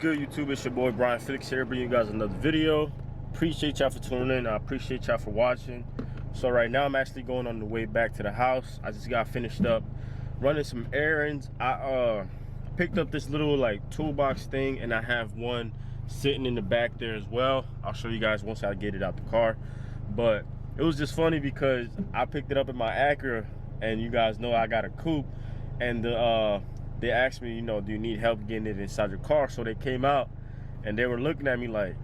good, YouTube? It's your boy Brian Felix here, bringing you guys another video. Appreciate y'all for tuning in. I appreciate y'all for watching. So right now I'm actually going on the way back to the house. I just got finished up running some errands. I picked up this little like toolbox thing, and I have one sitting in the back there as well. I'll show you guys once I get it out the car. But it was just funny because I picked it up in my Acura, and you guys know I got a coupe, and they asked me, you know, do you need help getting it inside your car? So they came out and they were looking at me like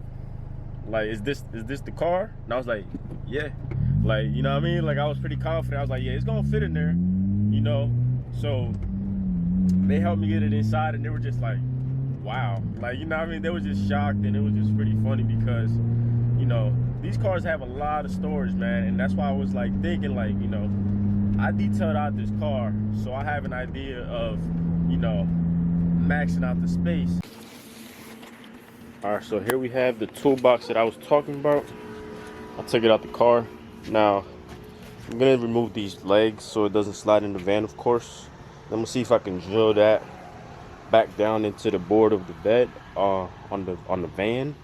is this the car? And I was like, yeah. Like, you know what I mean? Like, I was pretty confident. I was like, yeah, it's gonna fit in there, you know. So they helped me get it inside, and they were just like, wow. Like, you know what I mean? They were just shocked, and it was just pretty funny because, you know, these cars have a lot of storage, man. And that's why I was like thinking, like, you know, I detailed out this car, so I have an idea of, you know, maxing out the space. All right, so here we have the toolbox that I was talking about. I took it out the car. Now I'm gonna remove these legs so it doesn't slide in the van, of course. Then we'll see if I can drill that back down into the board of the bed on the van.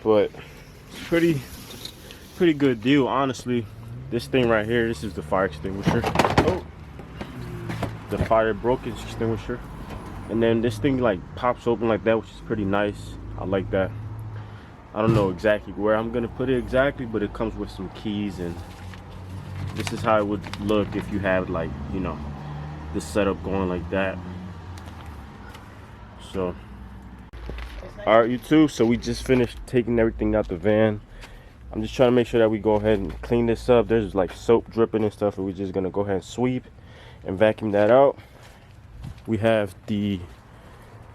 But it's pretty good deal, honestly. This thing right here, this is the fire extinguisher. Oh, the fire broke extinguisher. And then this thing like pops open like that, which is pretty nice. I like that. I don't know exactly where I'm gonna put it exactly, but it comes with some keys, and this is how it would look if you had, like, you know, this setup going like that. So all right, YouTube, so we just finished taking everything out the van. I'm just trying to make sure that we go ahead and clean this up. There's like soap dripping and stuff, and we're just gonna go ahead and sweep and vacuum that out. We have the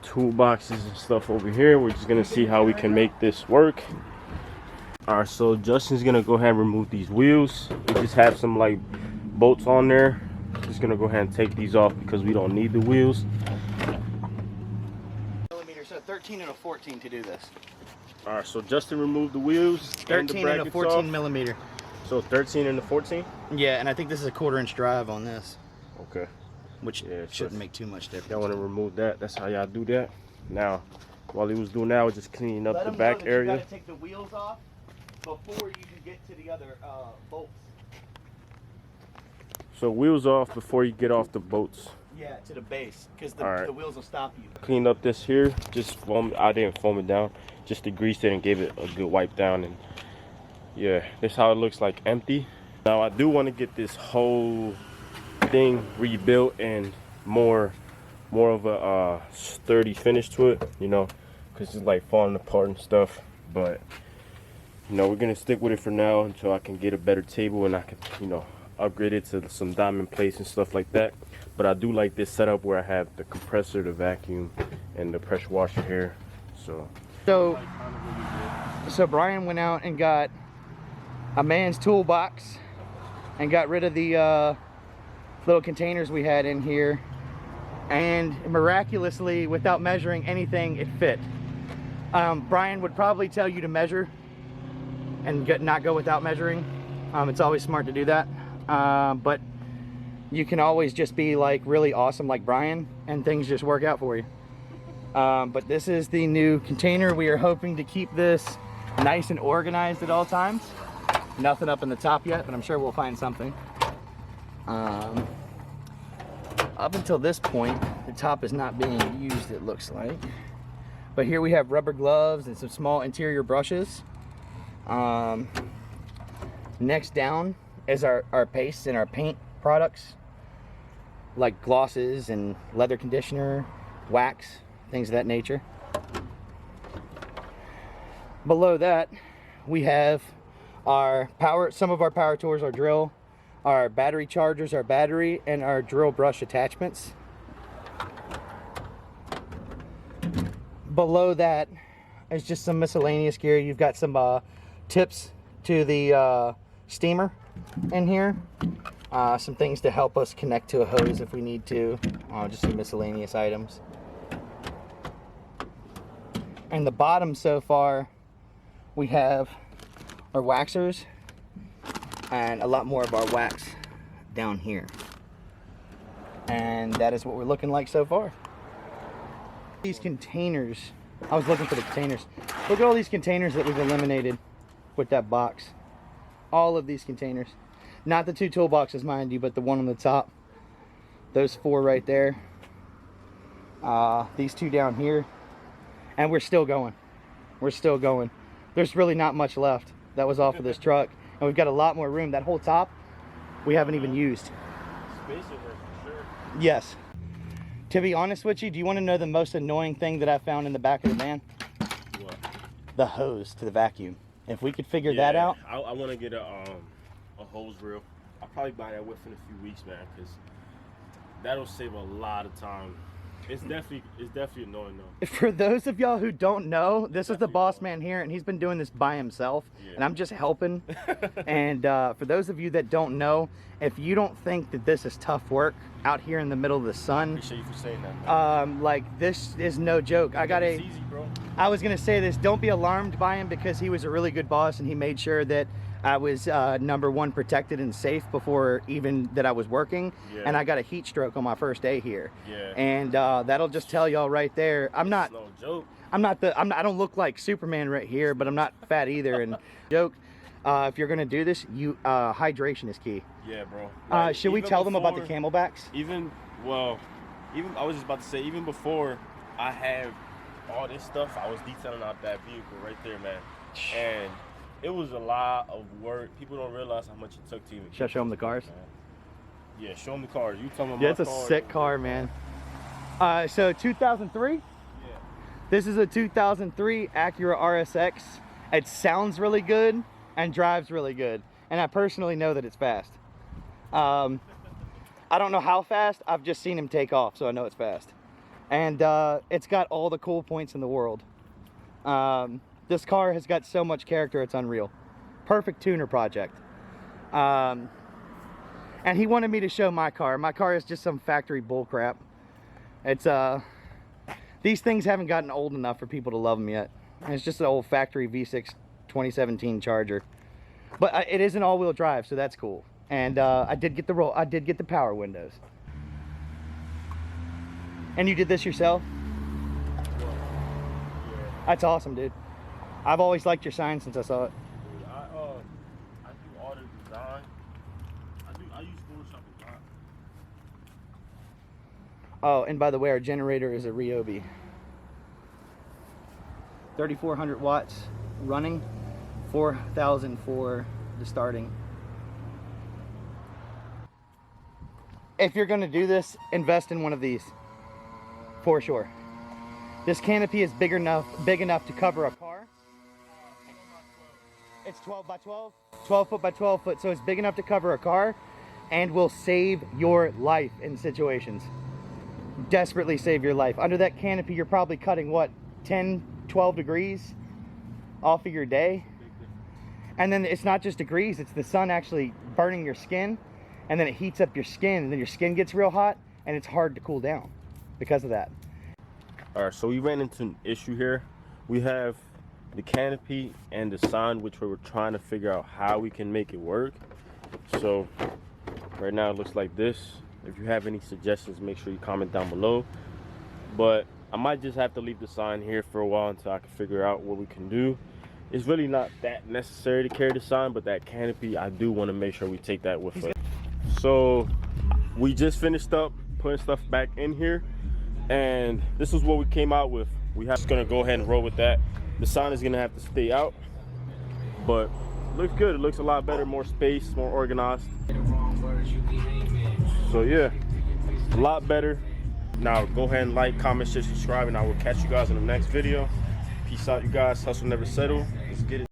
toolboxes and stuff over here. We're just gonna see how we can make this work. All right, so Justin's gonna go ahead and remove these wheels. We just have some like bolts on there. Just gonna go ahead and take these off because we don't need the wheels. Millimeter, so 13 and a 14 to do this. All right, so Justin removed the wheels. 13 and a 14 millimeter. So 13 and a 14? Yeah, and I think this is a 1/4 inch drive on this. Okay. Which shouldn't make too much difference. Y'all want to remove that? That's how y'all do that. Now, while he was doing that, I was just cleaning up the back area. You gotta take the wheels off before you can get to the other bolts. So wheels off before you get off the bolts. Yeah, to the base, because the wheels will stop you. Cleaned up this here, just foam. I didn't foam it down, just degreased it and gave it a good wipe down. And yeah, this is how it looks like empty. Now I do want to get this whole thing rebuilt and more of a sturdy finish to it, you know, because it's like falling apart and stuff. But you know, we're gonna stick with it for now until I can get a better table and I can, you know, upgrade it to some diamond plates and stuff like that. But I do like this setup where I have the compressor, the vacuum, and the pressure washer here. So Brian went out and got a man's toolbox and got rid of the little containers we had in here, and miraculously, without measuring anything, it fit. Brian would probably tell you to measure and not go without measuring. It's always smart to do that, but you can always just be like really awesome like Brian and things just work out for you. But this is the new container. We are hoping to keep this nice and organized at all times. Nothing up in the top yet, but I'm sure we'll find something. Up until this point, the top is not being used, it looks like. But here we have rubber gloves and some small interior brushes. Next down is our paste and our paint products, like glosses and leather conditioner, wax, things of that nature. Below that, we have our power, some of our power tools, our drill, our battery chargers, our battery, and our drill brush attachments. Below that is just some miscellaneous gear. You've got some tips to the steamer in here. Some things to help us connect to a hose if we need to. Just some miscellaneous items. And the bottom so far, we have our waxers and a lot more of our wax down here. And that is what we're looking like so far. These containers I was looking for the containers. Look at all these containers that we've eliminated with that box. All of these containers. Not the 2 toolboxes, mind you, but the one on the top. Those 4 right there. These 2 down here. And we're still going. We're still going. There's really not much left that was off of this truck. And we've got a lot more room. That whole top, we haven't even used. Space in there for sure. Yes. To be honest with you, do you want to know the most annoying thing that I found in the back of the van? What? The hose to the vacuum. If we could figure that out. I want to get a hose reel. I'll probably buy that within a few weeks, man, because that'll save a lot of time. It's definitely annoying though. For those of y'all who don't know, this is the boss man here, and he's been doing this by himself, and I'm just helping. And for those of you that don't know, if you don't think that this is tough work out here in the middle of the sun, Appreciate you for saying that, man. like, this is no joke. It's easy, bro. I was gonna say this, don't be alarmed by him, because he was a really good boss, and he made sure that I was #1 protected and safe before even that I was working. Yeah. And I got a heat stroke on my first day here. Yeah. And that'll just tell y'all right there. It's no joke. I don't look like Superman right here, but I'm not fat either. And joke, if you're gonna do this, hydration is key. Yeah, bro. Should we tell them about the Camelbacks? Even I was just about to say, even before I have all this stuff, I was detailing out that vehicle right there, man. And it was a lot of work. People don't realize how much it took to even. Should I show them the cars? Man. Yeah, show them the cars. You tell them Yeah, about it's a sick car, man. So 2003? Yeah. This is a 2003 Acura RSX. It sounds really good and drives really good. And I personally know that it's fast. I don't know how fast. I've just seen him take off, so I know it's fast. And it's got all the cool points in the world. This car has got so much character, it's unreal. Perfect tuner project. And he wanted me to show my car. My car is just some factory bullcrap. It's these things haven't gotten old enough for people to love them yet. And it's just an old factory V6 2017 Charger. But it is an all-wheel drive, so that's cool. And I did get the power windows. And you did this yourself? Yeah. That's awesome, dude. I've always liked your sign since I saw it. Dude, I do all the design. I use Photoshop a lot. Oh, and by the way, our generator is a Ryobi. 3,400 watts running, 4,000 for the starting. If you're gonna do this, invest in one of these, for sure. This canopy is big enough to cover a car. It's 12 by 12, 12 foot by 12 foot, so it's big enough to cover a car and will save your life in situations. Desperately save your life. Under that canopy, you're probably cutting, what, 10, 12 degrees off of your day? And then it's not just degrees, it's the sun actually burning your skin, and then it heats up your skin, and then your skin gets real hot, and it's hard to cool down because of that. All right, so we ran into an issue here. We have the canopy and the sign, which we were trying to figure out how we can make it work. So right now it looks like this. If you have any suggestions, make sure you comment down below. But I might just have to leave the sign here for a while until I can figure out what we can do. It's really not that necessary to carry the sign, but that canopy, I do want to make sure we take that with us. So we just finished up putting stuff back in here, and this is what we came out with. We have just gonna go ahead and roll with that. The sign is gonna have to stay out, but it looks good. It looks a lot better, more space, more organized. So yeah, a lot better. Now go ahead and like, comment, share, subscribe, and I will catch you guys in the next video. Peace out, you guys. Hustle never settle. Let's get it.